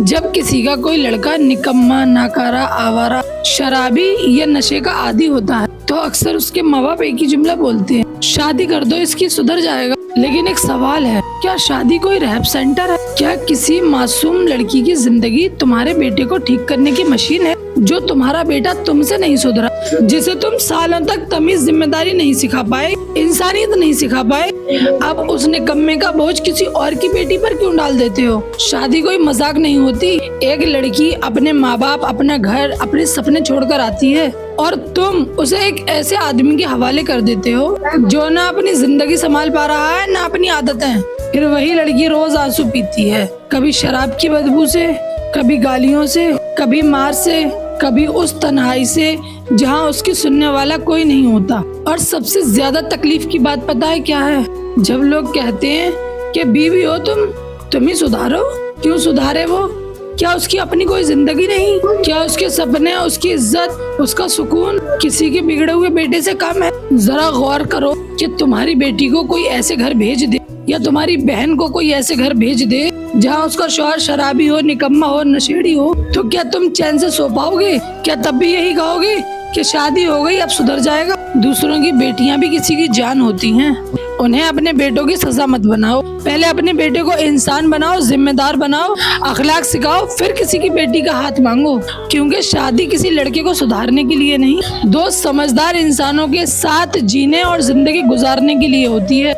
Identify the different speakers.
Speaker 1: जब किसी का कोई लड़का निकम्मा, नाकारा, आवारा, शराबी या नशे का आदी होता है तो अक्सर उसके माँ बाप एक ही जुमला बोलते हैं, शादी कर दो, इसकी सुधर जाएगा। लेकिन एक सवाल है, क्या शादी कोई रहब सेंटर है? क्या किसी मासूम लड़की की जिंदगी तुम्हारे बेटे को ठीक करने की मशीन है? जो तुम्हारा बेटा तुमसे नहीं सुधरा, जिसे तुम सालों तक तमीज, जिम्मेदारी नहीं सिखा पाए, इंसानियत नहीं सिखा पाए, अब उस निकम्मे का बोझ किसी और की बेटी पर क्यों डाल देते हो? शादी कोई मजाक नहीं होती। एक लड़की अपने माँ बाप, अपना घर, अपने सपने छोड़कर आती है और तुम उसे एक ऐसे आदमी के हवाले कर देते हो जो ना अपनी जिंदगी संभाल पा रहा है, ना अपनी आदतें। फिर वही लड़की रोज आंसू पीती है, कभी शराब की बदबू से, कभी गालियों से, कभी मार से, कभी उस तन्हाई से जहाँ उसकी सुनने वाला कोई नहीं होता। और सबसे ज्यादा तकलीफ की बात पता है क्या है? जब लोग कहते हैं कि बीवी हो तुम ही सुधारो। क्यों सुधारे वो? क्या उसकी अपनी कोई जिंदगी नहीं? क्या उसके सपने, उसकी इज्जत, उसका सुकून किसी के बिगड़े हुए बेटे से कम है? जरा गौर करो कि तुम्हारी बेटी को कोई ऐसे घर भेज दे या तुम्हारी बहन को कोई ऐसे घर भेज दे जहाँ उसका शौहर शराबी हो, निकम्मा हो, नशेड़ी हो, तो क्या तुम चैन से सो पाओगे? क्या तब भी यही कहोगे कि शादी हो गई, अब सुधर जाएगा? दूसरों की बेटियां भी किसी की जान होती हैं। उन्हें अपने बेटों की सजा मत बनाओ। पहले अपने बेटे को इंसान बनाओ, जिम्मेदार बनाओ, अखलाक सिखाओ, फिर किसी की बेटी का हाथ मांगो। क्योंकि शादी किसी लड़के को सुधारने के लिए नहीं, दो समझदार इंसानों के साथ जीने और जिंदगी गुजारने के लिए होती है।